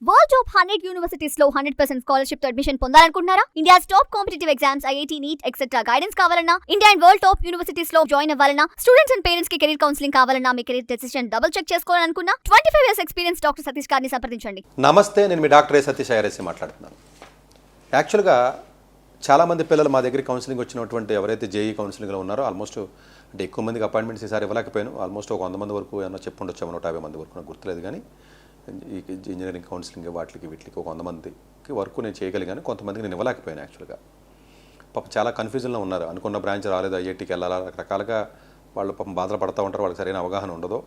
World top 100 universities లో 100% scholarship తో admission పొందాలనుకుంటున్నారా? India's top competitive exams, IIT, NEET etcetera guidance కావాలన్నా, India and world top universities లో join అవ్వాలన్నా, students and parents కి career counselling కావాలన్నా, మీ కెరీర్ డెసిషన్ డబుల్ చెక్ చేసుకోవాలనుకున్నా 25 ఇయర్స్ ఎక్స్పీరియన్స్ డాక్టర్ సతీష్ గారిని సంప్రదించండి. నమస్తే, నేను మీ డాక్టర్ సతీష్ ఐఆర్ఎస్సి మాట్లాడుతున్నాను. యాక్చువల్గా చాలామంది పిల్లలు మా దగ్గర కౌన్సిలింగ్ వచ్చినటువంటి ఎవరైతే జేఈ కౌన్సిలింగ్లో ఉన్నారో ఆల్మోస్ట్ అంటే ఎక్కువ మందికి అపాయింట్మెంట్స్ ఈసారి ఇవ్వలేకపోయాను. ఆల్మోస్ట్ ఒక 100 మంది వరకు ఏమన్నా చెప్పుండొచ్చు, 150 మంది వరకు నాకు గుర్తులేదు. కానీ ఈ ఇంజనీరింగ్ కౌన్సిలింగ్ వీటికి ఒక 100 మందికి వరకు నేను చేయగలిగాను. కొంతమందికి నేను ఇవ్వలేకపోయాను. యాక్చువల్గా పాపం చాలా కన్ఫ్యూజన్లో ఉన్నారు. అనుకున్న బ్రాంచ్ రాలేదు, ఐఐటీకి వెళ్ళాలా, రకరకాలుగా వాళ్ళు పాపం బాధలు పడుతూ ఉంటారు. వాళ్ళకి సరైన అవగాహన ఉండదు.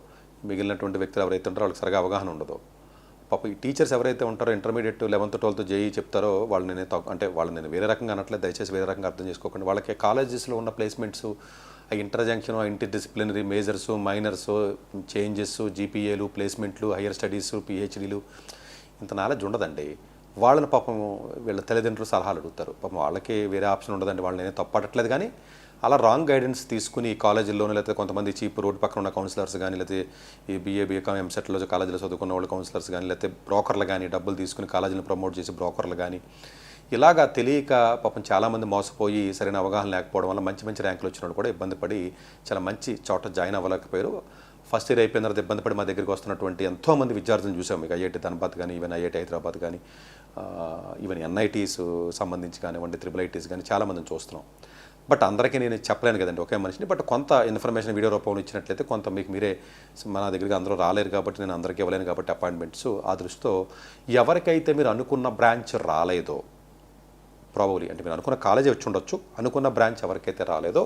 మిగిలినటువంటి వ్యక్తులు ఎవరైతే ఉంటారో వాళ్ళకి సరిగా అవగాహన ఉండదు. పాపం ఈ టీచర్స్ ఎవరైతే ఉంటారో ఇంటర్మీడియట్ 11th 12th జేఈ చెప్తారో వాళ్ళు నేను వేరే రకంగా అనట్లేదు, దయచేసి వేరే రకంగా అర్థం చేసుకోకండి. వాళ్ళకి కాలేజెస్లో ఉన్న ప్లేస్మెంట్స్, ఆ ఇంటర్జంక్షన్, interdisciplinary majors, minors, changes, జీపీఏలు, ప్లేస్మెంట్లు, హయ్యర్ స్టడీస్, పిహెచ్డీలు ఇంత నాలెడ్జ్ ఉండదండి. వాళ్ళని పాపం వీళ్ళ తల్లిదండ్రులు సలహాలు అడుగుతారు. పాపం వాళ్ళకి వేరే ఆప్షన్ ఉండదండి. వాళ్ళని నేను తప్పట్లేదు. కానీ అలా రాంగ్ గైడెన్స్ తీసుకుని ఈ కాలేజీల్లోనే, లేకపోతే కొంతమంది చీప్ రోడ్ పక్కన ఉన్న కౌన్సిలర్స్ కానీ, లేకపోతే ఈ బీఏబీకామ్ ఎంసెట్లో కాలేజీలో చదువుకున్న వాళ్ళు కౌన్సిలర్స్ కానీ, లేకపోతే బ్రోకర్లు కానీ, డబ్బులు తీసుకుని కాలేజీని ప్రమోట్ చేసి బ్రోకర్లు కానీ, ఇలాగా తెలియక పాపం చాలామంది మోసపోయి సరైన అవగాహన లేకపోవడం వల్ల మంచి మంచి ర్యాంకులు వచ్చిన వాళ్ళు కూడా ఇబ్బంది పడి చాలా మంచి చోట జాయిన్ అవ్వలేకపోయారు. ఫస్ట్ ఇయర్ అయిపోయిన తర్వాత ఇబ్బంది పడి మా దగ్గరికి వస్తున్నటువంటి ఎంతోమంది విద్యార్థులను చూసాం. మీకు ఐఐటి ధన్బాద్ కానీ, ఈవెన్ ఐఐటి హైదరాబాద్ కానీ, ఈవెన్ ఎన్ఐటీస్ సంబంధించి కానివ్వండి, IIITs కానీ చాలామందిని చూస్తున్నాం. బట్ అందరికీ నేను చెప్పలేను కదండి ఒకే మనిషిని. బట్ కొంత ఇన్ఫర్మేషన్ వీడియో రూపంలో ఇచ్చినట్లయితే కొంత మీకు మీరే, మన దగ్గరికి అందరూ రాలేరు కాబట్టి నేను అందరికీ ఇవ్వలేను కాబట్టి అపాయింట్మెంట్స్, ఆ దృష్టితో ఎవరికైతే మీరు అనుకున్న బ్రాంచ్ రాలేదో, ప్రాబబ్లీ అంటే మీరు అనుకున్న కాలేజీ వచ్చి ఉండొచ్చు, అనుకున్న బ్రాంచ్ ఎవరికైతే రాలేదో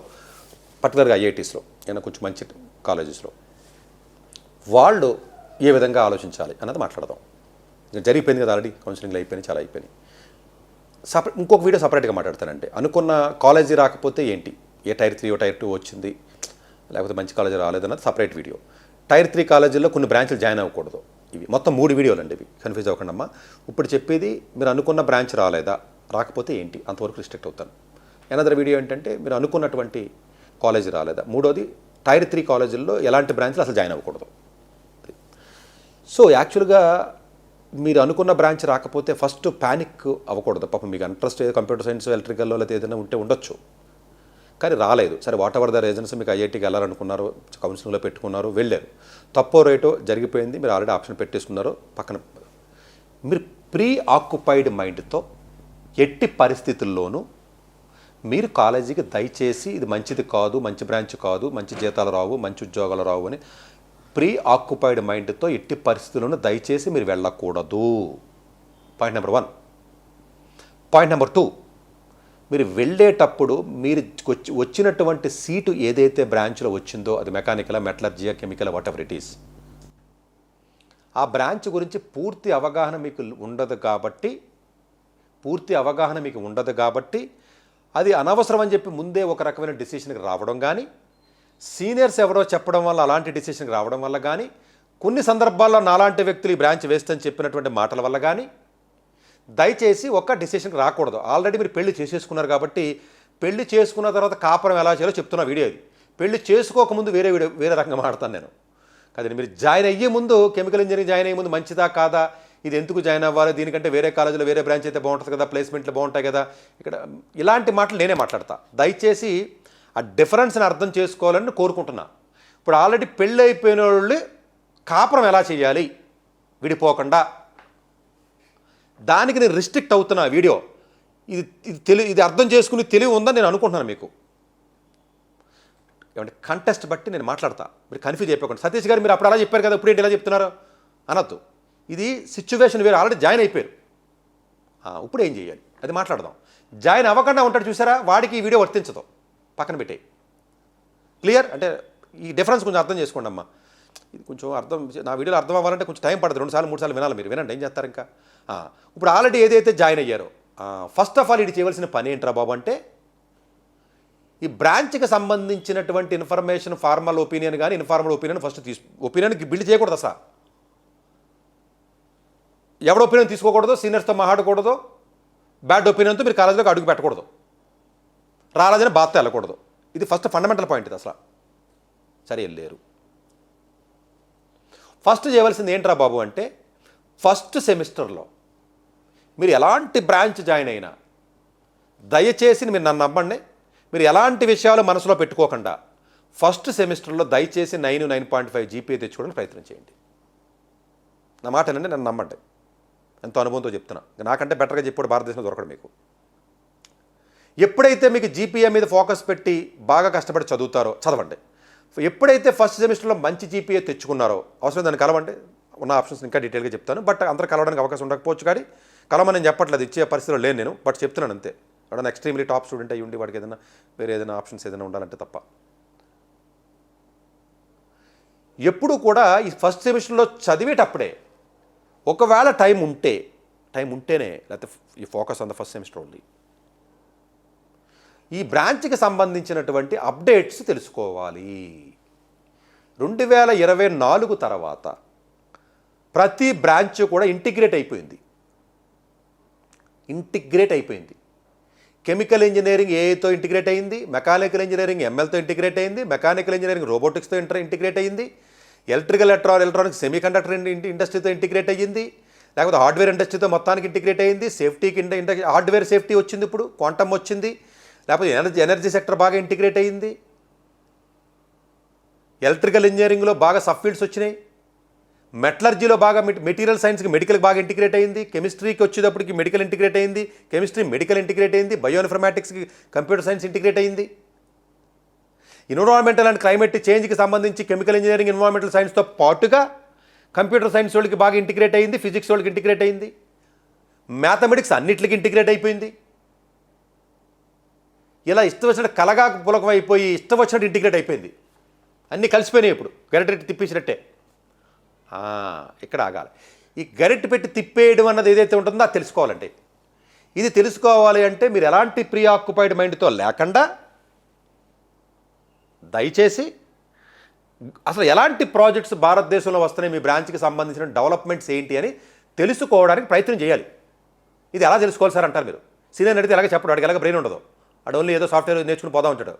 పర్టికులర్గా ఐఐటీస్లో ఏమైనా కొంచెం మంచి కాలేజెస్లో వాళ్ళు ఏ విధంగా ఆలోచించాలి అన్నది మాట్లాడదాం. ఇంకా జరిగిపోయింది కదా, ఆల్రెడీ కౌన్సిలింగ్లు అయిపోయినాయి, చాలా అయిపోయినాయి. ఇంకొక వీడియో సపరేట్గా మాట్లాడతానంటే అనుకున్న కాలేజీ రాకపోతే ఏంటి, ఏ టైర్ 3 టైర్ 2 వచ్చింది, లేకపోతే మంచి కాలేజీ రాలేదన్నది సపరేట్ వీడియో. టైర్ 3 కాలేజీల్లో కొన్ని బ్రాంచ్లు జాయిన్ అవ్వకూడదు. ఇవి మొత్తం 3 వీడియోలు అండి. ఇవి కన్ఫ్యూజ్ అవ్వకండి అమ్మా. ఇప్పుడు చెప్పేది మీరు అనుకున్న బ్రాంచ్ రాకపోతే ఏంటి, అంతవరకు రిస్ట్రిక్ట్ అవుతాను. ఎనదర్ వీడియో ఏంటంటే మీరు అనుకున్నటువంటి కాలేజీ రాలేదా. మూడోది టైర్ 3 కాలేజీల్లో ఎలాంటి బ్రాంచ్లు అసలు జాయిన్ అవ్వకూడదు. సో యాక్చువల్గా మీరు అనుకున్న బ్రాంచ్ రాకపోతే ఫస్ట్ ప్యానిక్ అవ్వకూడదు. పాపం మీకు ఇంట్రెస్ట్ కంప్యూటర్ సైన్స్, ఎలక్ట్రికల్లో లేకపోతే ఏదైనా ఉండొచ్చు, కానీ రాలేదు. సరే, వాట్ ఎవర్ ద రీజన్స్, మీకు ఐఐటీకి వెళ్ళాలనుకున్నారు, కౌన్సిలింగ్లో పెట్టుకున్నారు, వెళ్ళారు, తప్పో రైటో జరిగిపోయింది, మీరు ఆల్రెడీ ఆప్షన్ పెట్టేసుకున్నారు పక్కన. మీరు ప్రీ ఆక్యుపైడ్ మైండ్తో ఎట్టి పరిస్థితుల్లోనూ మీరు కాలేజీకి దయచేసి ఇది మంచిది కాదు, మంచి బ్రాంచ్ కాదు, మంచి జీతాలు రావు, మంచి ఉద్యోగాలు రావు అని ప్రీ ఆక్యుపైడ్ మైండ్తో ఎట్టి పరిస్థితుల్లోనూ దయచేసి మీరు వెళ్ళకూడదు. Point number 1. పాయింట్ నెంబర్ 2, మీరు వెళ్ళేటప్పుడు మీరు వచ్చినటువంటి సీటు ఏదైతే బ్రాంచ్లో వచ్చిందో, అది mechanical, metallurgy, chemical, whatever it is, ఆ బ్రాంచ్ గురించి పూర్తి అవగాహన మీకు ఉండదు కాబట్టి అది అనవసరం అని చెప్పి ముందే ఒక రకమైన డిసిషన్కి రావడం కానీ, సీనియర్స్ ఎవరో చెప్పడం వల్ల అలాంటి డిసిషన్కి రావడం వల్ల కానీ, కొన్ని సందర్భాల్లో నాలాంటి వ్యక్తులు ఈ బ్రాంచ్ వేస్తని చెప్పినటువంటి మాటల వల్ల కానీ దయచేసి ఒక డిసిషన్కి రాకూడదు. ఆల్రెడీ మీరు పెళ్లి చేసేసుకున్నారు కాబట్టి, పెళ్లి చేసుకున్న తర్వాత కాపురం ఎలా చేయాలో చెప్తున్న వీడియో ఇది. పెళ్లి చేసుకోకముందు వేరే రకంగా మాడతాను నేను. కానీ మీరు జాయిన్ అయ్యే ముందు, కెమికల్ ఇంజనీరింగ్ జాయిన్ అయ్యే ముందు మంచిదా కాదా, ఇది ఎందుకు జాయిన్ అవ్వాలి, దీనికంటే వేరే కాలేజీలో వేరే బ్రాంచ్ అయితే బాగుంటుంది కదా, ప్లేస్మెంట్లు బాగుంటాయి కదా, ఇక్కడ ఇలాంటి మాటలు నేనే మాట్లాడతా. దయచేసి ఆ డిఫరెన్స్ని అర్థం చేసుకోవాలని కోరుకుంటున్నా. ఇప్పుడు ఆల్రెడీ పెళ్ళి అయిపోయిన వాళ్ళు కాపురం ఎలా చేయాలి విడిపోకుండా, దానికి నేను రిస్ట్రిక్ట్ అవుతున్నా వీడియో. ఇది అర్థం చేసుకుని తెలివి ఉందని నేను అనుకుంటున్నాను. మీకు ఏమంటే కంటెస్ట్ బట్టి నేను మాట్లాడతా, మీరు కన్ఫ్యూజ్ అయిపోకండి. సతీష్ గారు మీరు అప్పుడు అలా చెప్పారు కదా, ఇప్పుడు ఏంటి ఇలా చెప్తున్నారు అనొద్దు. ఇది సిచ్యువేషన్ వేరు, ఆల్రెడీ జాయిన్ అయిపోయారు, ఇప్పుడు ఏం చేయాలి అది మాట్లాడదాం. జాయిన్ అవ్వకుండా ఉంటాడు చూసారా, వాడికి ఈ వీడియో వర్తించదు, పక్కన పెట్టేయి. క్లియర్? అంటే ఈ డిఫరెన్స్ కొంచెం అర్థం చేసుకోండి అమ్మా. ఇది కొంచెం నా వీడియోలో అర్థం అవ్వాలంటే కొంచెం టైం పడుతుంది, 2 సార్లు 3 సార్లు వినాలి. మీరు వినండి, ఏం చేస్తారు ఇంకా. ఇప్పుడు ఆల్రెడీ ఏదైతే జాయిన్ అయ్యారో, ఫస్ట్ ఆఫ్ ఆల్ ఇది చేయవలసిన పని ఏంట్రా బాబు అంటే, ఈ బ్రాంచ్కి సంబంధించినటువంటి ఇన్ఫర్మేషన్, ఫార్మల్ ఒపీనియన్ కానీ ఇన్ఫార్మల్ ఒపీనియన్ ఫస్ట్ ఒపీనియన్కి బిల్డ్ చేయకూడదు. అసలు ఎవడ ఒపీనియన్ తీసుకోకూడదు, సీనియర్స్తో మాట్లాడకూడదు, బ్యాడ్ ఒపీనియన్తో మీరు కాలేజీలోకి అడుగు పెట్టకూడదు, రాలేదని బాధతో వెళ్ళకూడదు. ఇది ఫస్ట్ ఫండమెంటల్ పాయింట్. ఇది అసలు సరే వెళ్ళారు. ఫస్ట్ చేయవలసింది ఏంట్రా బాబు అంటే, ఫస్ట్ సెమిస్టర్లో మీరు ఎలాంటి బ్రాంచ్ జాయిన్ అయినా దయచేసి మీరు నన్ను నమ్మండి, మీరు ఎలాంటి విషయాలు మనసులో పెట్టుకోకుండా ఫస్ట్ సెమిస్టర్లో దయచేసి 9.5 జీపీఏ తెచ్చుకోవడానికి ప్రయత్నం చేయండి. నా మాట ఏంటంటే నన్ను నమ్మండి, ఎంతో అనుభవంతో చెప్తున్నా. నాకంటే బెటర్గా చెప్పాడు భారతదేశంలో దొరకడు మీకు. ఎప్పుడైతే మీకు జీపీఏ మీద ఫోకస్ పెట్టి బాగా కష్టపడి చదువుతారో చదవండి. ఎప్పుడైతే ఫస్ట్ సెమిస్టర్లో మంచి జీపీఏ తెచ్చుకున్నారో అవసరం దాన్ని కలవండి. ఉన్న ఆప్షన్స్ ఇంకా డీటెయిల్గా చెప్తాను, బట్ అందరూ కలవడానికి అవకాశం ఉండకపోవచ్చు. కానీ కలవమని నేను చెప్పట్లేదు, ఇచ్చే పరిస్థితిలో లేను నేను, బట్ చెప్తున్నాను అంతే. ఎవడన్నా ఎక్స్ట్రీమ్లీ టాప్ స్టూడెంట్ అయ్యి ఉండి వాడికి ఏదైనా వేరే ఏదైనా ఆప్షన్స్ ఏదైనా ఉండాలంటే తప్ప. ఎప్పుడు కూడా ఈ ఫస్ట్ సెమిస్టర్లో చదివేటప్పుడే ఒకవేళ టైం ఉంటేనే లేకపోతే ఈ focus on the first semester only ఈ బ్రాంచ్కి సంబంధించినటువంటి అప్డేట్స్ తెలుసుకోవాలి. 2024 తర్వాత ప్రతి బ్రాంచ్ కూడా ఇంటిగ్రేట్ అయిపోయింది. కెమికల్ ఇంజనీరింగ్ ఏఐతో ఇంటిగ్రేట్ అయింది, మెకానికల్ ఇంజనీరింగ్ ఎంఎల్తో ఇంటిగ్రేట్ అయింది, మెకానికల్ ఇంజనీరింగ్ రోబోటిక్స్తో ఇంటిగ్రేట్ అయింది, ఎలక్ట్రానిక్స్ సెమీకండక్టర్ ఇండస్ట్రీతో ఇంటిగ్రేట్ అయ్యింది, లేకపోతే హార్డ్వేర్ ఇండస్ట్రీతో మొత్తానికి ఇంటిగ్రేట్ అయ్యింది. సేఫ్టీకి హార్డ్వేర్ సేఫ్టీ వచ్చింది, ఇప్పుడు క్వాంటమ్ వచ్చింది, లేకపోతే ఎనర్జీ సెక్టర్ బాగా ఇంటిగ్రేట్ అయ్యింది. ఎలక్ట్రికల్ ఇంజనీరింగ్లో బాగా సబ్ ఫీల్డ్స్ వచ్చినాయి. మెటలర్జీలో బాగా మెటీరియల్ సైన్స్కి మెడికల్కి బాగా ఇంటిగ్రేట్ అయింది. కెమిస్ట్రీకి వచ్చేటప్పటికి మెడికల్ ఇంటిగ్రేట్ అయింది, మెడికల్ ఇంటిగ్రేట్ అయింది. బయోఇన్ఫర్మాటిక్స్కి కంప్యూటర్ సైన్స్ ఇంటిగ్రేట్ అయింది. ఎన్విరాన్మెంటల్ అండ్ క్లైమేట్ చేంజ్కి సంబంధించి కెమికల్ ఇంజనీరింగ్ ఎన్విరాన్మెంటల్ సైన్స్తో పాటుగా కంప్యూటర్ సైన్స్ వాళ్ళకి బాగా ఇంటిగ్రేట్ అయింది, ఫిజిక్స్ వాళ్ళకి ఇంటిగ్రేట్ అయింది, మ్యాథమెటిక్స్ అన్నిటికి ఇంటిగ్రేట్ అయిపోయింది. ఇలా ఇష్టం వచ్చినట్టు కలగా పులకం అయిపోయి ఇష్టం వచ్చినట్టు ఇంటిగ్రేట్ అయిపోయింది. అన్నీ కలిసిపోయినాయి. ఇప్పుడు గరిటెట్టి తిప్పించినట్టే. ఇక్కడ ఆగాలి. ఈ గరిటె పెట్టి తిప్పేయడం అన్నది ఏదైతే ఉంటుందో అది తెలుసుకోవాలంటే, ఇది తెలుసుకోవాలి అంటే మీరు ఎలాంటి ప్రీ ఆక్యుపైడ్ మైండ్తో లేకుండా దయచేసి అసలు ఎలాంటి ప్రాజెక్ట్స్ భారతదేశంలో వస్తున్నాయి, మీ బ్రాంచ్కి సంబంధించిన డెవలప్మెంట్స్ ఏంటి అని తెలుసుకోవడానికి ప్రయత్నం చేయాలి. ఇది ఎలా తెలుసుకోవాలి సార్ అంటారు మీరు. సీనియర్ అడిగితే ఎలాగ చెప్పడు, వాడికి ఎలాగ బ్రెయిన్ ఉండదు, వాడు ఓన్లీ ఏదో సాఫ్ట్వేర్ నేర్చుకుని పోదా ఉంటాడు.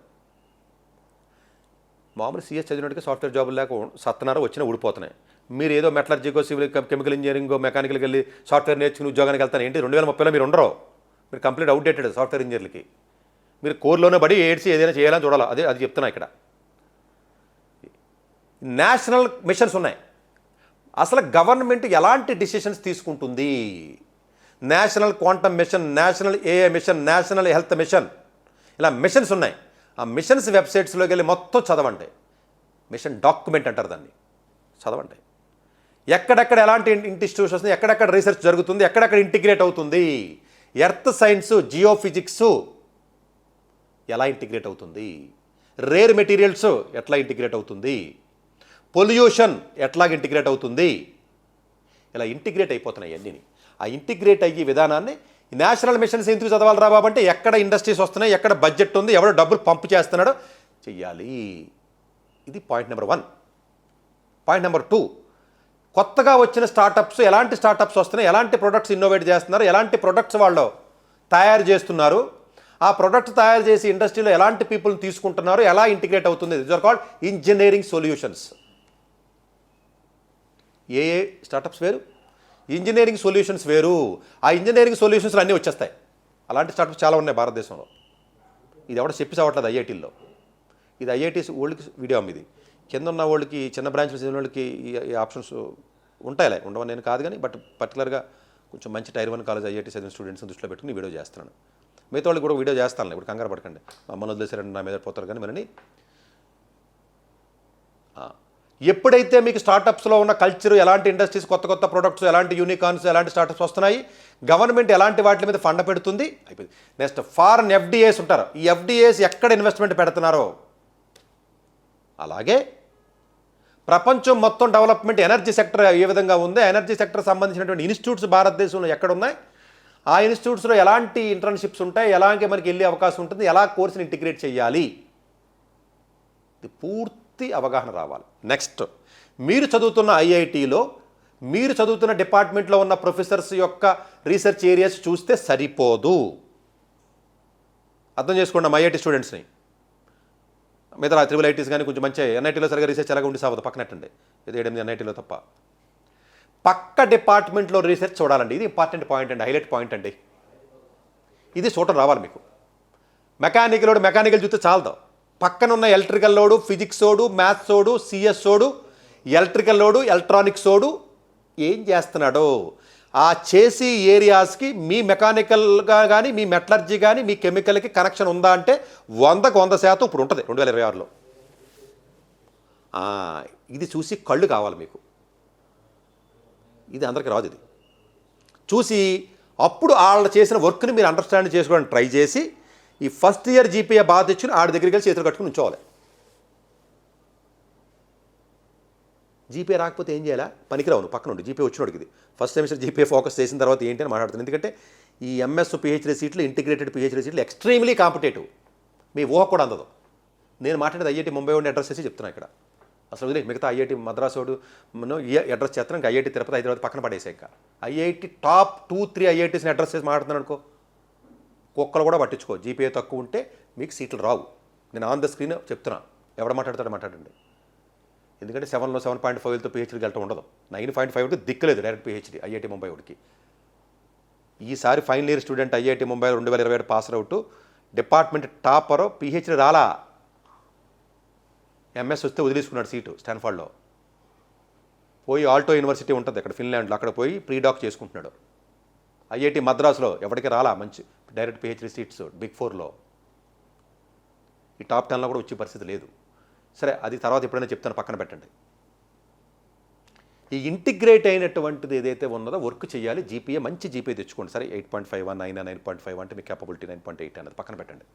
మామూలు సీఎస్ చదివినట్టుగా సాఫ్ట్వేర్ జాబులు లేక సత్తనారో వచ్చినా ఊడిపోతున్నాయి. మీరు ఏదో మెటలర్జీకో సివిల్ కెమికల్ ఇంజనీరింగో మెకానికల్కి వెళ్ళి సాఫ్ట్వేర్ నేర్చుకుని ఉద్యోగానికి వెళ్తాను ఏంటి 2030లో మీరు ఉండరు. మీరు కంప్లీట్ అవుట్డేటెడ్ సాఫ్ట్వేర్ ఇంజనీర్లకి. మీరు కోర్లోనే పడి ఏడ్చి ఏదైనా చేయాలని చూడాలి. అది చెప్తున్నా. ఇక్కడ నేషనల్ మిషన్స్ ఉన్నాయి. అసలు గవర్నమెంట్ ఎలాంటి డిసిషన్స్ తీసుకుంటుంది? National quantum mission, national AI mission, national health mission, ఇలా మిషన్స్ ఉన్నాయి. ఆ మిషన్స్ వెబ్సైట్స్లోకి వెళ్ళి మొత్తం చదవండి. మిషన్ డాక్యుమెంట్ అంటారు దాన్ని, చదవండి. ఎక్కడెక్కడ ఎలాంటి ఇన్స్టిట్యూషన్స్, ఎక్కడెక్కడ రీసెర్చ్ జరుగుతుంది, ఎక్కడెక్కడ ఇంటిగ్రేట్ అవుతుంది, ఎర్త్ సైన్స్, జియోఫిజిక్స్ ఎలా ఇంటిగ్రేట్ అవుతుంది, రేర్ మెటీరియల్స్ ఎట్లా ఇంటిగ్రేట్ అవుతుంది, పొల్యూషన్ ఎట్లాగ ఇంటిగ్రేట్ అవుతుంది, ఇలా ఇంటిగ్రేట్ అయిపోతున్నాయి అన్నీ. ఆ ఇంటిగ్రేట్ అయ్యే విధానాన్ని నేషనల్ మిషన్స్ ఎందుకు చదవాలి రా బాబు అంటే ఎక్కడ ఇండస్ట్రీస్ వస్తున్నాయి, ఎక్కడ బడ్జెట్ ఉంది, ఎవడో డబ్బులు పంపు చేస్తున్నాడో చెయ్యాలి. ఇది పాయింట్ నెంబర్ 1. పాయింట్ నెంబర్ 2, కొత్తగా వచ్చిన స్టార్టప్స్, ఎలాంటి స్టార్టప్స్ వస్తున్నాయి, ఎలాంటి ప్రొడక్ట్స్ ఇన్నోవేట్ చేస్తున్నారు, ఎలాంటి ప్రొడక్ట్స్ వాళ్ళు తయారు చేస్తున్నారు, ఆ ప్రొడక్ట్ తయారు చేసి ఇండస్ట్రీలో ఎలాంటి పీపుల్ని తీసుకుంటున్నారు, ఎలా ఇంటిగ్రేట్ అవుతుంది. These are called engineering solutions. ఏ స్టార్టప్స్ వేరు, ఇంజనీరింగ్ సొల్యూషన్స్ వేరు. ఆ ఇంజనీరింగ్ సొల్యూషన్స్లో అన్నీ వచ్చేస్తాయి. అలాంటి స్టార్టప్స్ చాలా ఉన్నాయి భారతదేశంలో. ఇది ఎవడో చెప్పి చావట్లేదు ఐఐటీల్లో. ఇది ఐఐటీస్ వాళ్ళకి వీడియో అమ్మిది. కింద ఉన్న వాళ్ళకి, చిన్న బ్రాంచ్లు చదివిన వాళ్ళకి ఈ ఆప్షన్స్ ఉంటాయిలే, ఉండవని నేను కాదు. కానీ బట్ పర్టికులర్గా కొంచెం మంచి టైర్ 1 కాలేజ్ ఐఐటీ చదివిన స్టూడెంట్స్ని దృష్టిలో పెట్టుకుని వీడియో చేస్తున్నాను. మిగతా వాళ్ళకి కూడా వీడియో చేస్తాను. ఇప్పుడు కంగారు పడకండి, మమ్మల్ని వదిలేసారండి నా మీద పోతారు. కానీ మరని ఎప్పుడైతే మీకు స్టార్టప్స్లో ఉన్న కల్చర్, ఎలాంటి ఇండస్ట్రీస్, కొత్త కొత్త ప్రొడక్ట్స్, ఎలాంటి యూనికార్న్స్, ఎలాంటి స్టార్టప్స్ వస్తున్నాయి, గవర్నమెంట్ ఎలాంటి వాటి మీద ఫండ్ పెడుతుంది అయిపోయింది. నెక్స్ట్ ఫారెన్ ఎఫ్డిఏస్ ఉంటారు. ఈ ఎఫ్డిఏస్ ఎక్కడ ఇన్వెస్ట్మెంట్ పెడుతున్నారో, అలాగే ప్రపంచం మొత్తం డెవలప్మెంట్ ఎనర్జీ సెక్టర్ ఏ విధంగా ఉందో, ఎనర్జీ సెక్టర్ సంబంధించినటువంటి ఇన్స్టిట్యూట్స్ భారతదేశంలో ఎక్కడ ఉన్నాయి, ఆ ఇన్స్టిట్యూట్స్లో ఎలాంటి ఇంటర్న్షిప్స్ ఉంటాయి, ఎలాంటి మనకి వెళ్ళే అవకాశం ఉంటుంది, ఎలా కోర్సుని ఇంటిగ్రేట్ చేయాలి, ఇది పూర్తి అవగాహన రావాలి. నెక్స్ట్, మీరు చదువుతున్న ఐఐటీలో, మీరు చదువుతున్న డిపార్ట్మెంట్లో ఉన్న ప్రొఫెసర్స్ యొక్క రీసెర్చ్ ఏరియాస్ చూస్తే సరిపోదు. అర్థం చేసుకోండి ఐఐటీ స్టూడెంట్స్ని. మిగతా ట్రిపుల్ ఐటీస్ కానీ కొంచెం మంచి ఎన్ఐటీలో సరిగా రీసెర్చ్ ఎలాగ ఉండి సావదు, పక్కనట్టండి. ఇది 8 ఎన్ఐటీలో తప్ప. పక్క డిపార్ట్మెంట్లో రీసెర్చ్ చూడాలండి. ఇది ఇంపార్టెంట్ పాయింట్ అండి, హైలైట్ పాయింట్ అండి. ఇది చూడటం రావాలి మీకు. మెకానికల్ చూస్తే చాలదు. పక్కన ఉన్న ఎలక్ట్రికల్ లోడు, ఫిజిక్స్ ఓడు, మ్యాథ్స్ ఓడు, సిఎస్ ఓడు, ఎలక్ట్రికల్ లోడు, ఎలక్ట్రానిక్స్ ఓడు ఏం చేస్తున్నాడో ఆ చేసి ఏరియాస్కి మీ మెకానికల్గా కానీ మీ మెటలర్జీ కానీ మీ కెమికల్కి కనెక్షన్ ఉందా అంటే 100% ఇప్పుడు ఉంటుంది 2026లో. ఇది చూసి కళ్ళు కావాలి మీకు. ఇది అందరికీ రాదు. ఇది చూసి అప్పుడు వాళ్ళు చేసిన వర్క్ని మీరు అండర్స్టాండ్ చేసుకోవడానికి ట్రై చేసి ఈ ఫస్ట్ ఇయర్ జీపీఏ బాగా తెచ్చుకుని ఆడి దగ్గరికి వెళ్ళి చేతులు కట్టుకుని ఉంచోవాలి. జీపీఏ రాకపోతే ఏం చేయాలా? పనికిరావు నువ్వు పక్కన ఉండి. జీపీఏ వచ్చినోడికి ఇది ఫస్ట్ సెమిస్టర్ జీపీఏ ఫోకస్ చేసిన తర్వాత ఏంటి అని మాట్లాడుతుంది. ఎందుకంటే ఈ ఎంఎస్ పిహెచ్డీ సీట్లు, ఇంటిగ్రేటెడ్ పిహెచ్డీ సీట్లు ఎక్స్ట్రీమ్లీ కాంపిటేటివ్. మీ ఊహ కూడా అందదు. నేను మాట్లాడేది ఐఐటి ముంబై వాడిని అడ్రస్ చేసి చెప్తున్నా ఇక్కడ. అసలు వదిలే మిగతా ఐఐటి మద్రాసు వాడు అడ్రస్ చేస్తాను. ఇంకా ఐఐటి తిరుపతి, హైదరాబాద్ పక్కన పడేసే. ఇంకా ఐఐటి టాప్ 2-3 ఐఐటీస్ని అడ్రస్ చేసి మాట్లాడుతున్నాను అనుకో, కుక్కలు కూడా పట్టించుకో. జీపీఏ తక్కువ ఉంటే మీకు సీట్లు రావు. నేను ఆన్ ద స్క్రీన్ చెప్తున్నా. ఎవడ మాట్లాడతాడో మాట్లాడండి. ఎందుకంటే 7లో 7.5తో పిహెచ్డీకి వెళ్ళటం ఉండదు. 9.5కి దిక్కులేదు డైరెక్ట్ పిహెచ్డీ ఐఐటి ముంబై వాడికి. ఈసారి final year student IIT Mumbai 2027 pass out department topper PhD రాలా. ఎంఎస్ వస్తే వదిలేసుకున్నాడు సీటు స్టాన్ఫర్డ్లో. పోయి ఆల్టో యూనివర్సిటీ ఉంటుంది అక్కడ ఫిన్లాండ్లో, అక్కడ పోయి ప్రీడాక్ చేసుకుంటున్నాడు. ఐఐటి మద్రాసులో ఎవరికి రాలా మంచి డైరెక్ట్ పిహెచ్డీ సీట్స్ బిగ్ 4లో. ఈ టాప్ 10లో కూడా వచ్చే పరిస్థితి లేదు. సరే, అది తర్వాత ఎప్పుడైనా చెప్తాను, పక్కన పెట్టండి. ఈ ఇంటిగ్రేట్ అయినటువంటిది ఏదైతే ఉన్నదో వర్క్ చేయాలి. జీపీఏ మంచి జీపీఏ తెచ్చుకోండి. సరే 8.5 9 9.5 అంటే మీ కేపబిలిటీ 9.8 అనేది పక్కన పెట్టండి.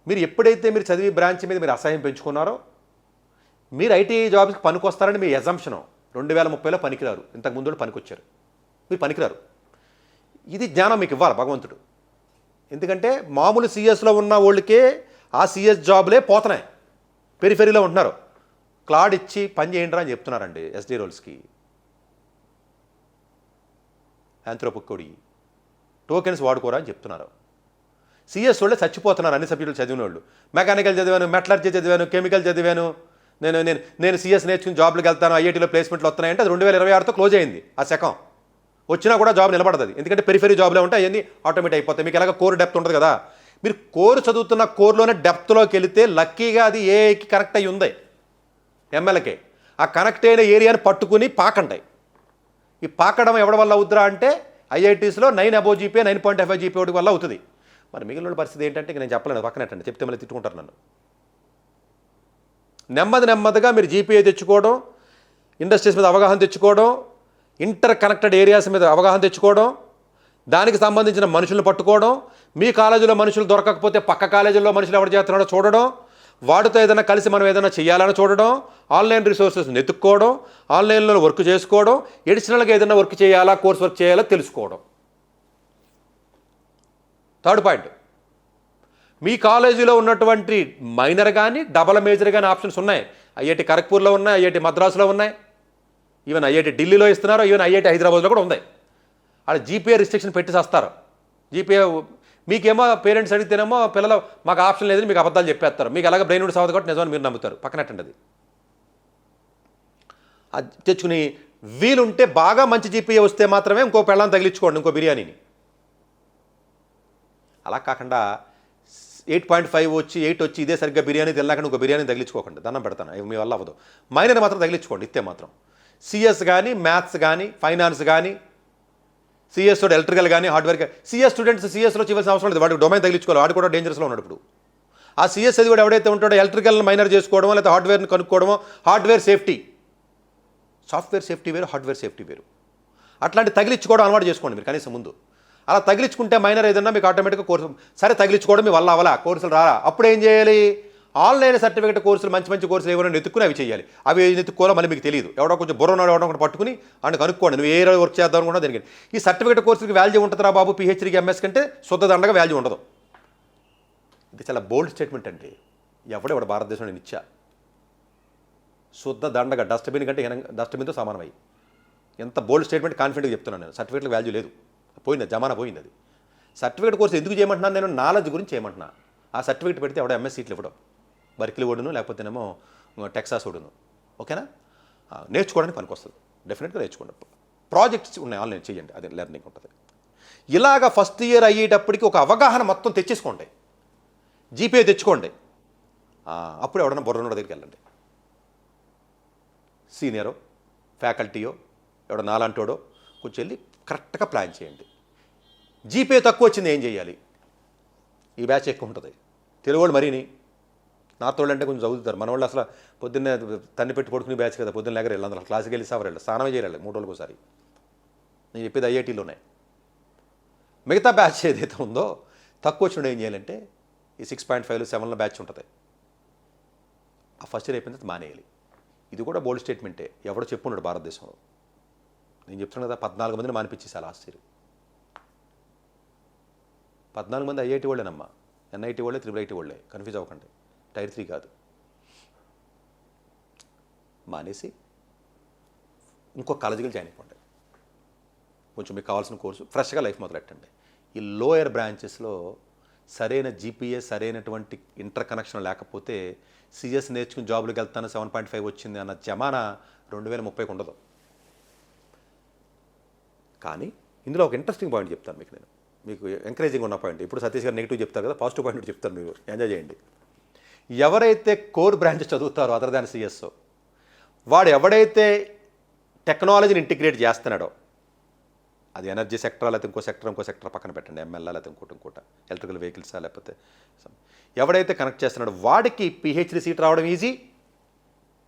మీరు ఎప్పుడైతే మీరు చదివే బ్రాంచ్ మీద మీరు అసహ్యం పెంచుకున్నారో మీరు ఐటీఐ జాబ్స్కి పనికొస్తారని మీ ఎజంప్షను. 2030లో పనికిరారు. ఇంతకు ముందు పనికొచ్చారు, మీరు పనికిరారు. ఇది జ్ఞానం మీకు ఇవ్వాలి భగవంతుడు. ఎందుకంటే మామూలు సిఎస్లో ఉన్న వాళ్ళకే ఆ సిఎస్ జాబ్లే పోతున్నాయి. పెరిఫెరీలో ఉంటున్నారు. క్లాడ్ ఇచ్చి పని చేయండి అని చెప్తున్నారండి ఎస్డీ రోల్స్కి. యాంథ్రోపోకోడి టోకెన్స్ వాడుకోరా అని చెప్తున్నారు. సిఎస్ వాళ్ళే చచ్చిపోతున్నారు అన్ని సబ్జెక్టులు చదివిన వాళ్ళు. మెకానికల్ చదివాను, మెటలర్జీ చదివాను, కెమికల్ చదివాను, నేను సిఎస్ నేర్చుకుని జాబ్లకు వెళ్తాను, ఐఐటీలో ప్లేస్మెంట్లు వస్తున్నాయంటే అది 2026తో క్లోజ్ అయింది. ఆ శకం వచ్చినా కూడా జాబ్ నిలబడదు. ఎందుకంటే పెరిఫెరీ జాబ్లో ఉంటే అవన్నీ ఆటోమేటిక్ అయిపోతాయి. మీకు ఎలాగ కోర్ డెప్త్ ఉంటుంది కదా, మీరు కోర్ చదువుతున్న కోర్లోనే డెప్త్లోకి వెళితే లక్కీగా అది ఏఐకి కనెక్ట్ అయ్యి ఉంది, ఎంఎల్కే. ఆ కనెక్ట్ అయిన ఏరియాని పట్టుకుని పాకండి. ఈ పాకడం ఎవరి వల్ల అవుద్దిరా అంటే ఐఐటీస్లో 9 అబోవ్ జీపీ 9.5 జీపీ ఒకటి వల్ల అవుతుంది. మరి మిగిలిన పరిస్థితి ఏంటంటే ఇక నేను చెప్పలేను, పక్కనట్టండి, చెప్తే మళ్ళీ తిట్టుకుంటారు నన్ను. నెమ్మదిగా మీరు జీపీఏ తెచ్చుకోవడం, ఇండస్ట్రీస్ మీద అవగాహన తెచ్చుకోవడం, ఇంటర్ కనెక్టెడ్ ఏరియాస్ మీద అవగాహన తెచ్చుకోవడం, దానికి సంబంధించిన మనుషులను పట్టుకోవడం, మీ కాలేజీలో మనుషులు దొరకకపోతే పక్క కాలేజీల్లో మనుషులు ఎవరు చేస్తున్నాడో చూడడం, వాటితో ఏదైనా కలిసి మనం ఏదైనా చేయాలని చూడడం, ఆన్లైన్ రిసోర్సెస్ని ఎత్తుక్కోవడం, ఆన్లైన్లో వర్క్ చేసుకోవడం, ఎడిషనల్గా ఏదైనా వర్క్ చేయాలా, కోర్స్ వర్క్ చేయాలా తెలుసుకోవడం. థర్డ్ పాయింట్, మీ కాలేజీలో ఉన్నటువంటి మైనర్ కానీ డబల్ మేజర్ కానీ ఆప్షన్స్ ఉన్నాయి. ఐఐటి ఖరగ్పూర్లో ఉన్నాయి, ఐఐటి మద్రాసులో ఉన్నాయి, ఈవెన్ ఐఐటి ఢిల్లీలో ఇస్తున్నారు, ఈవెన్ ఐఐటి హైదరాబాద్లో కూడా ఉంది. అక్కడ జీపీఏ రిస్ట్రిక్షన్ పెట్టి చేస్తారు. జీపీఏ మీకేమో పేరెంట్స్ అడిగితేనేమో పిల్లలు మాకు ఆప్షన్ లేదని మీకు అబద్ధాలు చెప్పేస్తారు. మీకు అలాగే బ్రెయిన్ వుడ్ సావదు కాబట్టి నిజమని మీరు నమ్ముతారు. పక్కనట్టండి. అది తెచ్చుకుని వీలుంటే బాగా మంచి జీపీఏ వస్తే మాత్రమే ఇంకో పెళ్ళాన్ని తగిలించుకోండి, ఇంకో బిర్యానీని. అలా కాకుండా 8.5 వచ్చి 8 వచ్చి ఇదే సరిగ్గా బిర్యానీ తినలేకుండా ఇంకో బిర్యానీ తగిలించుకోకండి, దండం పెడతాను, మీ వల్ల అవ్వదు. మైనర్ మాత్రం తగిలించుకోండి ఇస్తే మాత్రం. సిఎస్ కానీ, మ్యాథ్స్ కానీ, ఫైనాన్స్ కానీ, సిఎస్ తోడు ఎలక్ట్రికల్ కానీ, హార్డ్వేర్ కానీ. సిఎస్ స్టూడెంట్స్ సిఎస్లో చేయవలసిన అవసరం లేదు, వాడికి డొమైన్ తగిలించుకోవాలి, వాడు కూడా డేంజరస్లో ఉన్నాడు ఇప్పుడు. ఆ సిఎస్ అది కూడా ఎవడైతే ఉంటాడో ఎలక్ట్రికల్ మైనర్ చేసుకోవడమో లేదా హార్డ్వేర్ని కనుక్కోవడమో. హార్డ్వేర్ సేఫ్టీ, సాఫ్ట్వేర్ సేఫ్టీ వేరు, హార్డ్వేర్ సేఫ్టీ వేరు. అట్లాంటి తగిలించుకోవడం అలవాటు చేసుకోండి మీరు కనీసం ముందు. అలా తగిలించుకుంటే మైనర్ ఏదన్నా మీకు ఆటోమేటిక్గా కోర్సు, సరే తగిలించుకోవడం మీ వల్ల అవ్వాలా, కోర్సులు రారా, అప్పుడు ఏం చేయాలి? ఆన్లైన్ సర్టిఫికేట్ కోర్సులు, మంచి కోర్సులు ఏమైనా ఎత్తుకుని అవి చేయాలి. అవి ఎత్తుకోవాలో మళ్ళీ మీకు తెలియదు, ఎవడో కొంచెం బుర్ర ఉన్నాడు ఎవడో ఒకటి పట్టుకుని అని కనుక్కోండి, నువ్వు ఏ వర్క్ చేద్దాం అనుకున్నా దానికి. ఈ సర్టిఫికేట్ కోర్సులకి వాల్యూ ఉంటుందిరా బాబు, పిహెచ్డీకి ఎంఎస్ కంటే శుద్ధ దండగా వాల్యూ ఉండదు. ఇది చాలా బోల్డ్ స్టేట్మెంట్ అండి. ఎవడెవడ భారతదేశంలో నిత్యా శుద్ధ దండగా డస్ట్బిన్ కంటే డస్ట్బిన్తో సమానమై. ఎంత బోల్డ్ స్టేట్మెంట్ కాన్ఫిడెంట్గా చెప్తున్నాను నేను. సర్టిఫికేట్కి వాల్యూ లేదు, పోయింది, జమానా పోయింది. అది సర్టిఫికేట్ కోర్సు ఎందుకు చేయమంటున్నాను నేను? నాలెడ్జ్ గురించి చేయమంటున్నా. ఆ సర్టిఫికేట్ పెడితే ఎవడో ఎంఎస్ సీట్లు ఇవ్వడం, బర్కిలీ ఓడును లేకపోతేనేమో టెక్సాస్ ఓడును, ఓకేనా? నేర్చుకోవడానికి పనికొస్తుంది. డెఫినెట్గా నేర్చుకోండి. ప్రాజెక్ట్స్ ఉన్నాయి, ఆన్లైన్ చేయండి, అదే లెర్నింగ్ ఉంటుంది. ఇలాగా ఫస్ట్ ఇయర్ అయ్యేటప్పటికి ఒక అవగాహన మొత్తం తెచ్చేసుకోండి, జీపీఏ తెచ్చుకోండి. అప్పుడు ఎవడన్నా బుర్రనోడ దగ్గరికి వెళ్ళండి, సీనియరో ఫ్యాకల్టీయో ఎవడో నాలాంటోడో కొంచెం వెళ్ళి కరెక్ట్గా ప్లాన్ చేయండి. జీపీఏ తక్కువ వచ్చింది ఏం చేయాలి? ఈ బ్యాచ్ ఎక్కువ ఉంటుంది. తెలుగు వాళ్ళు మరీని నార్త్ వాళ్ళు అంటే కొంచెం చదువుతారు. మన వాళ్ళు అసలు పొద్దున్నే తన్ని పెట్టి పడుకునే బ్యాచ్ కదా, పొద్దున్న లేకరు వెళ్ళి అందరూ క్లాస్కి వెళ్ళి సవర్ వెళ్ళి స్నానమే చేయాలి 3 రోజులకు ఒకసారి. నేను చెప్పేది ఐఐటీలోనే. మిగతా బ్యాచ్ ఏదైతే ఉందో తక్కువ వచ్చిన ఏం చేయాలంటే ఈ 6.5 7 బ్యాచ్ ఉంటుంది, ఆ ఫస్ట్ ఇయర్ అయిపోయిన తర్వాత మానేయాలి. ఇది కూడా బోల్డ్ స్టేట్మెంటే, ఎవడో చెప్పున్నాడు భారతదేశంలో. నేను చెప్తున్నాను కదా, 14 మందిని మానిపించేసాను లాస్ట్ ఇయర్. 14 మంది ఐఐటీ వాళ్ళేనమ్మా, ఎన్ఐటీ వాళ్ళే, IIIT వాళ్ళే, కన్ఫ్యూజ్ అవ్వకండి, టైర్ 3 కాదు. మానేసి ఇంకో కాలేజీకి జాయిన్ అయిపోండి, కొంచెం మీకు కావాల్సిన కోర్సు ఫ్రెష్గా లైఫ్ మొదలెట్టండి. ఈ లోయర్ బ్రాంచెస్లో సరైన జీపీఏ, సరైనటువంటి ఇంటర్ కనెక్షన్ లేకపోతే సిఎస్ నేర్చుకుని జాబులకు వెళ్తాను 7.5 వచ్చింది అన్న జమానా 2030కి ఉండదు. కానీ ఇందులో ఒక ఇంట్రెస్టింగ్ పాయింట్ చెప్తాను మీకు, నేను మీకు ఎంకరేజింగ్ ఉన్న పాయింట్. ఇప్పుడు సతీష్ గారు నెగిటివ్ చెప్తారు కదా, పాజిటివ్ పాయింట్ చెప్తాను, మీరు ఎంజాయ్ చేయండి. ఎవరైతే కోర్ బ్రాంచ్ చదువుతారో అదర్ దాన్ సిఎస్, వాడు ఎవడైతే టెక్నాలజీని ఇంటిగ్రేట్ చేస్తున్నాడో, అది ఎనర్జీ సెక్టరా లేకపోతే ఇంకో సెక్టర్ పక్కన పెట్టండి, ఎంఎల్ఆ లేకపోతే ఇంకోటి ఎలక్ట్రికల్ వెహికల్సా లేకపోతే ఎవడైతే కనెక్ట్ చేస్తున్నాడో వాడికి పిహెచ్డి సీట్ రావడం ఈజీ.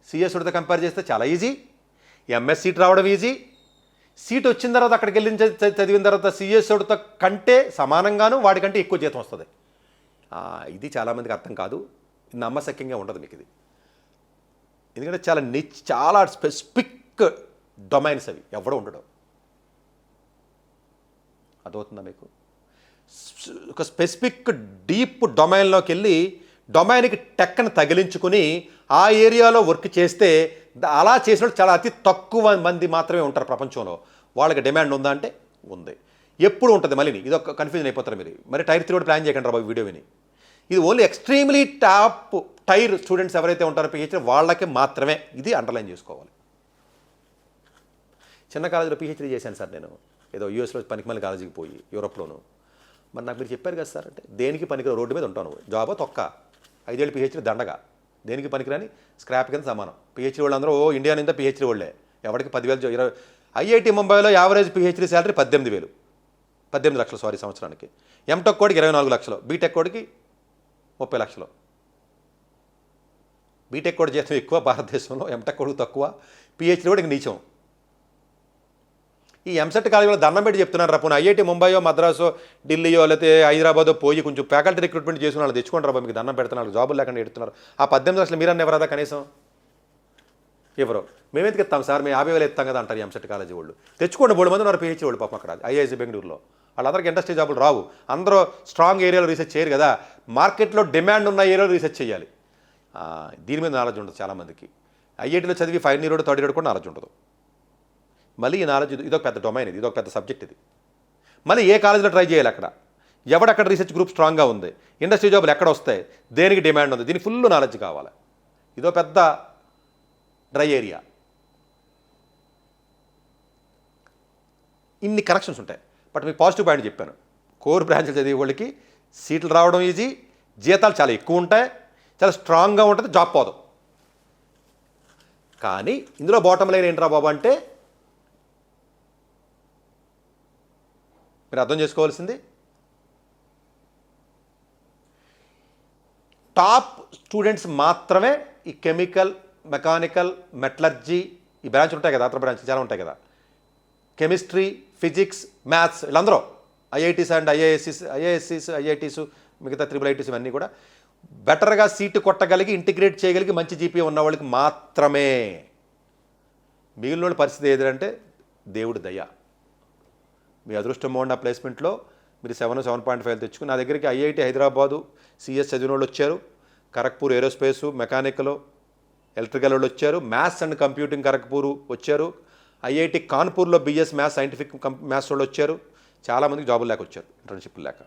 సిఎస్తో కంపేర్ చేస్తే చాలా ఈజీ. ఎంఎస్ సీట్ రావడం ఈజీ. సీట్ వచ్చిన తర్వాత అక్కడికి వెళ్ళిన చదివిన తర్వాత సిఎస్తో కంటే సమానంగాను వాడికంటే ఎక్కువ జీతం వస్తుంది. ఇది చాలామందికి అర్థం కాదు, నమ్మశక్యంగా ఉండదు మీకు ఇది. ఎందుకంటే చాలా స్పెసిఫిక్ డొమైన్స్ అవి, ఎవడో ఉండడం. అదవుతుందా మీకు? ఒక స్పెసిఫిక్ డీప్ డొమైన్లోకి వెళ్ళి డొమైన్కి టెక్ని తగిలించుకుని ఆ ఏరియాలో వర్క్ చేస్తే, అలా చేసినప్పుడు చాలా అతి తక్కువ మంది మాత్రమే ఉంటారు ప్రపంచంలో. వాళ్ళకి డిమాండ్ ఉందా అంటే ఉంది. ఎప్పుడు ఉంటుంది మళ్ళీ ఇది ఒక కన్ఫ్యూజన్ అయిపోతారు మీరు. మరి టైర్ 3 కూడా ప్లాన్ చేయకండి రా బాబు వీడియో విని. ఇది only extremely top tier students ఎవరైతే ఉంటారో పిహెచ్డీ వాళ్ళకి మాత్రమే ఇది అండర్లైన్ చేసుకోవాలి. చిన్న కాలేజీలో పిహెచ్డీ చేశాను సార్ నేను, ఏదో యూఎస్లో పనికిమాలిన కాలేజీకి పోయి, యూరోప్లోను. మరి నాకు మీరు చెప్పారు కదా సార్ అంటే, దేనికి పనికిరా, రోడ్డు మీద ఉంటాను, జాబో తొక్క, 5 ఏళ్ళు పిహెచ్డీ దండగా, దేనికి పనికిరాని స్క్రాప్ కింద సమానం. పిహెచ్డీ వాళ్ళందరూ ఇండియా నిందా పిహెచ్డీ వాళ్ళే, ఎవరికి 10,000 20. ఐఐటి ముంబైలో యావరేజ్ పిహెచ్డీ శాలరీ 18 లక్షలు సంవత్సరానికి. ఎంటెక్ కోడికి 24 లక్షలు, బీటెక్ కోడికి 30 లక్షలు. బీటెక్ కోడి జీతం ఎక్కువ భారతదేశంలో, ఎంటెక్ కోడికి తక్కువ, పిహెచ్డీ కూడా ఇంక నీచం. ఈ ఎంసెట్ కాలేజీలో దండం పెట్టి చెప్తున్నారు రా, పోనీ ఐఐటి ముంబైయో మద్రాసో ఢిల్లీయో లేకపోతే హైదరాబాదో పోయి కొంచెం ఫ్యాకల్టీ రిక్రూట్మెంట్ చేసిన వాళ్ళు తెచ్చుకోండి రా, మీకు దండం పెడుతున్నారు, జాబులు లేకుండా ఎడుతున్నారు. ఆ 18 లక్షలు మీరన్నా ఎవరదా కనీసం? ఎవరో మేమెందుకు ఇస్తాం సార్, మేము 50,000 ఇస్తాం కదా అంటారు ఎంసెట్ కాలేజీ వాళ్ళు. తెచ్చుకోండి, 3 మంది ఉన్నారు పిహెచ్డీ వాళ్ళు పాపం అక్కడ ఐఐఎస్సి బెంగళూరులో. వాళ్ళందరికీ ఇండస్ట్రీ జాబులు రావు, అందరూ స్ట్రాంగ్ ఏరియాలో రీసెర్చ్ చేయరు కదా, మార్కెట్లో డిమాండ్ ఉన్న ఏరియాలో రీసెర్చ్ చేయాలి. దీని మీద నాలెడ్జ్ ఉండదు చాలామందికి. ఐఐటీలో చదివి ఫైనల్ ఇయర్ 3rd ఇయర్ కూడా నాలెడ్జ్ ఉండదు. మళ్ళీ ఈ నాలెడ్జ్ ఇదొక పెద్ద డొమైన్, ఇది ఇదొక పెద్ద సబ్జెక్ట్. ఇది మళ్ళీ ఏ కాలేజీలో ట్రై చేయాలి, అక్కడ ఎవడక్కడ రీసెర్చ్ గ్రూప్ స్ట్రాంగ్గా ఉంది, ఇండస్ట్రీ జాబులు ఎక్కడ వస్తాయి, దేనికి డిమాండ్ ఉంది, దీనికి ఫుల్ నాలెడ్జ్ కావాలి. ఇదో పెద్ద డ్రై ఏరియా. ఇన్ని కనెక్షన్స్ ఉంటాయి. బట్ మీకు పాజిటివ్ పాయింట్ చెప్పాను, కోర్ బ్రాంచ్లు చదివే వాళ్ళకి సీట్లు రావడం ఈజీ, జీతాలు చాలా ఎక్కువ ఉంటాయి, చాలా స్ట్రాంగ్గా ఉంటుంది, జాబ్ పోదు. కానీ ఇందులో బాటమ్ లైన్ ఏంట్రా బాబు అంటే, మీరు అర్థం చేసుకోవాల్సింది, టాప్ స్టూడెంట్స్ మాత్రమే ఈ కెమికల్, మెకానికల్, మెటలర్జీ ఈ బ్రాంచ్లు ఉంటాయి కదా, అతర బ్రాంచ్లు చాలా ఉంటాయి కదా, కెమిస్ట్రీ, ఫిజిక్స్, మ్యాథ్స్, వీళ్ళందరూ ఐఐటీస్ అండ్ ఐఐఎస్సీస్, ఐఐటీస్, మిగతా IIITs ఇవన్నీ కూడా బెటర్గా సీటు కొట్టగలిగి ఇంటిగ్రేట్ చేయగలిగి మంచి జీపీఏ ఉన్న వాళ్ళకి మాత్రమే. మిగిలిన వాళ్ళ పరిస్థితి ఏదంటే దేవుడి దయ. మీ అదృష్టం బాగుండి ఆ ప్లేస్మెంట్లో మీరు 7.5 తెచ్చుకుని నా దగ్గరికి ఐఐటి హైదరాబాదు సిఎస్ చదివిన వాళ్ళు వచ్చారు, ఖరగ్పూర్ ఏరోస్పేసు, మెకానికల్, ఎలక్ట్రికల్ వాళ్ళు వచ్చారు, మ్యాథ్స్ అండ్ కంప్యూటింగ్ ఖరగ్పూర్ వచ్చారు, ఐఐటి కాన్పూర్లో బిఎస్ మ్యాథ్స్ సైంటిఫిక్ మ్యాథ్స్ వాళ్ళు వచ్చారు. చాలామందికి జాబులు లేక వచ్చారు, ఇంటర్న్షిప్ లేక.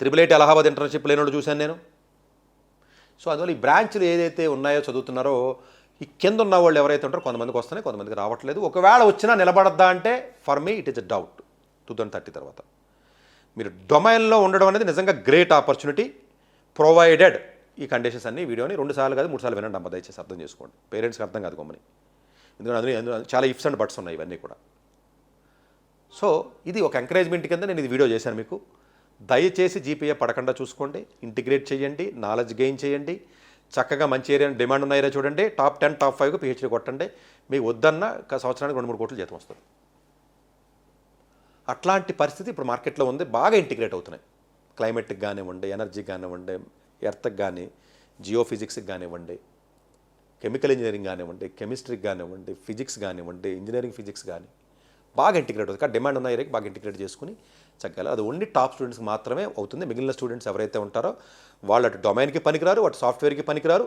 IIIT అలహాబాద్ ఇంటర్న్షిప్ లేని వాళ్ళు చూశాను నేను. సో అందువల్ల ఈ బ్రాంచ్లు ఏదైతే ఉన్నాయో చదువుతున్నారో, ఈ కింద ఉన్న వాళ్ళు ఎవరైతే ఉంటారో కొంతమందికి వస్తున్నాయి, కొంతమందికి రావట్లేదు. ఒకవేళ వచ్చినా నిలబడద్దా అంటే for me it is a doubt. 2030 తర్వాత మీరు డొమైన్లో ఉండడం అనేది నిజంగా గ్రేట్ ఆపర్చునిటీ, ప్రొవైడెడ్ ఈ కండిషన్స్ అన్ని వీడియోని 2 సార్లు కాదు 3 సార్లు వినండి అమ్మ, దయచేసి అర్థం చేసుకోండి. పేరెంట్స్కి అర్థం కాదు కొమ్మని, ఎందుకంటే అందులో చాలా ఇఫ్స్ అండ్ బట్స్ ఉన్నాయి ఇవన్నీ కూడా. సో ఇది ఒక ఎంకరేజ్మెంట్ కింద నేను ఇది వీడియో చేశాను మీకు. దయచేసి జీపీఏ పడకుండా చూసుకోండి, ఇంటిగ్రేట్ చేయండి, నాలెడ్జ్ గెయిన్ చేయండి, చక్కగా మంచి ఏరియా డిమాండ్ ఉన్న ఏరియా చూడండి, టాప్ 10 టాప్ 5 పిహెచ్డీ కొట్టండి. మీకు వద్దన్న సంవత్సరానికి 2-3 కోట్లు జీతం వస్తుంది. అట్లాంటి పరిస్థితి ఇప్పుడు మార్కెట్లో ఉంది. బాగా ఇంటిగ్రేట్ అవుతున్నాయి. క్లైమేట్కి కానివ్వండి, ఎనర్జీకి కానివ్వండి, ఎర్త్కి కానీ, జియోఫిజిక్స్కి కానివ్వండి, కెమికల్ ఇంజనీరింగ్ కానివ్వండి, కెమిస్ట్రీకి కానివ్వండి, ఫిజిక్స్ కానివ్వండి, ఇంజనీరింగ్ ఫిజిక్స్ కానీ బాగా ఇంటిగ్రేట్ అవుతుంది. డిమాండ్ ఉన్న ఏరియాకి బాగా ఇంటిగ్రేట్ చేసుకుని చక్కగా అది ఓన్లీ టాప్ స్టూడెంట్స్కి మాత్రమే అవుతుంది. మిగిలిన స్టూడెంట్స్ ఎవరైతే ఉంటారో వాళ్ళు అటు డొమైన్కి పనికిరారు, అటు సాఫ్ట్వేర్కి పనికిరారు,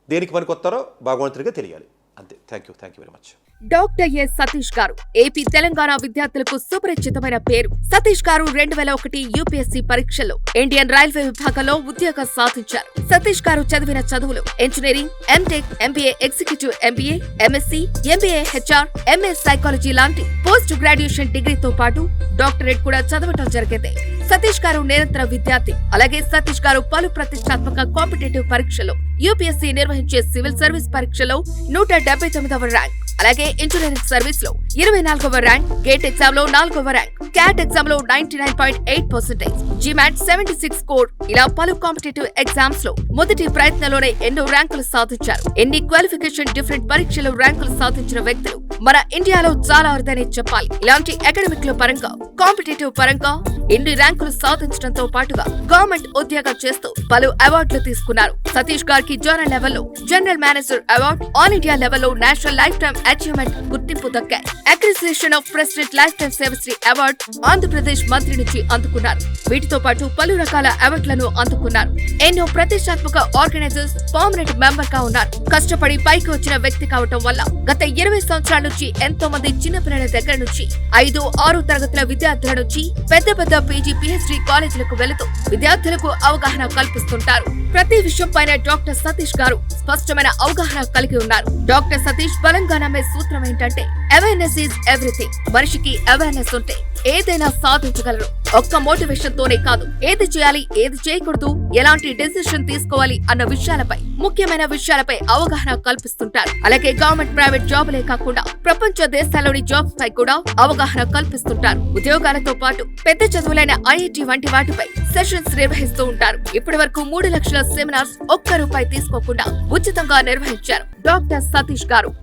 దేనికి పనికొస్తారో భగవంతుడిగా తెలియాలి. అంతే. Thank you very much. Doctor yes Satish గారు ఏపీ తెలంగాణ విద్యార్థులకు సుపరిచితమైన పేరు. సతీష్ గారు 2001 యూపీఎస్సీ పరీక్షలో ఇండియన్ రైల్వే విభాగంలో ఉద్యోగం సాధించారు. సతీష్ గారు చదివిన చదువులు engineering, MTech, MBA executive MBA, MSc, MBA HR, MS psychology లాంటి పోస్ట్ గ్రాడ్యుయేషన్ డిగ్రీతో పాటు డాక్టరేట్ కూడా చదవటం జరిగింది. సతీష్ గారు నిరంతర విద్యార్థి. అలాగే సతీష్ గారు పలు ప్రతిష్టాత్మక కాంపిటేటివ్ పరీక్షలో యూపీఎస్సీ నిర్వహించే సివిల్ సర్వీస్ పరీక్షలో 179వ ర్యాంక్, అలాగే ఇంజనీరింగ్ సర్వీస్ లో 24వ ర్యాంక్, గేట్ ఎగ్జామ్ లో 4వ ర్యాంక్, క్యాట్ ఎగ్జామ్ లో 99.8%, జిమాట్ 76 స్కోర్, ఇలా పలు కాంపిటేటివ్ ఎగ్జామ్స్ లో మొదటి ప్రయత్నంలోనే ఎన్నో ర్యాంకులు సాధించారు. ఎన్ని క్వాలిఫికేషన్ డిఫరెంట్ పరీక్షలు ర్యాంకులు సాధించిన వ్యక్తులు మన ఇండియాలో చాలా అరుదనే చెప్పాలి. ఇలాంటి అకాడమిక్ లో పరంగా, కాంపిటేటివ్ పరంగా ఎన్ని ర్యాంకులు సాధించడంతో పాటుగా గవర్నమెంట్ ఉద్యోగం చేస్తూ పలు అవార్డులు తీసుకున్నారు. సతీష్ గారికి జోనల్ లెవెల్లో general manager award, all India లెవెల్లో నేషనల్ లైఫ్ టైమ్ అచీవ్మెంట్ గుర్తింపు దక్కాయి. అక్రిసియేషన్ of president life time Sevashri award Andhra Pradesh మంత్రి నుంచి అందుకున్నారు. వీటితో పాటు పలు రకాల అవార్డులను అందుకున్నారు. ఎన్నో ప్రతిష్టాత్మక ఆర్గనైజర్స్ పర్మనెంట్ మెంబర్ గా ఉన్నారు. కష్టపడి పైకి వచ్చిన వ్యక్తి కావటం వల్ల గత 20 సంవత్సరాల నుంచి ఎంతో మంది చిన్నపిల్లల దగ్గర నుంచి 5-6 తరగతుల విద్యార్థుల నుంచి పెద్ద పెద్ద పీజీ పిహెచ్డీ కాలేజీలకు వెళుతూ విద్యార్థులకు అవగాహన కల్పిస్తుంటారు. ప్రతి విషయం పైన డాక్టర్ సతీష్ గారు స్పష్టమైన అవగాహన కలిగి ఉన్నారు. డాక్టర్ సతీష్ బలంగా నమ్మే సూత్రం ఏంటంటే అవేర్నెస్ ఈజ్ ఎవ్రీథింగ్. మనిషికి అవేర్నెస్ ఉంటే ఏదైనా సాధించగలరు. ఒక్క మోటివేషన్ తోనే కాదు, ఏది చేయాలి, ఏది చేయకూడదు, ఎలాంటి డెసిషన్ తీసుకోవాలి అన్న విషయాలపై, ముఖ్యమైన విషయాలపై అవగాహన కల్పిస్తుంటారు. అలాగే గవర్నమెంట్ ప్రైవేట్ జాబులే కాకుండా ప్రపంచ దేశాల్లోని జాబ్స్ పై కూడా అవగాహన కల్పిస్తుంటారు. ఉద్యోగాలతో పాటు పెద్ద చదువులైన ఐఐటి వంటి వాటిపై సెషన్స్ నిర్వహిస్తూ ఉంటారు. ఇప్పటి వరకు 3 లక్షల సెమినార్స్ ఒక్క రూపాయి తీసుకోకుండా ఉచితంగా నిర్వహించారు డాక్టర్ సతీష్ గారు.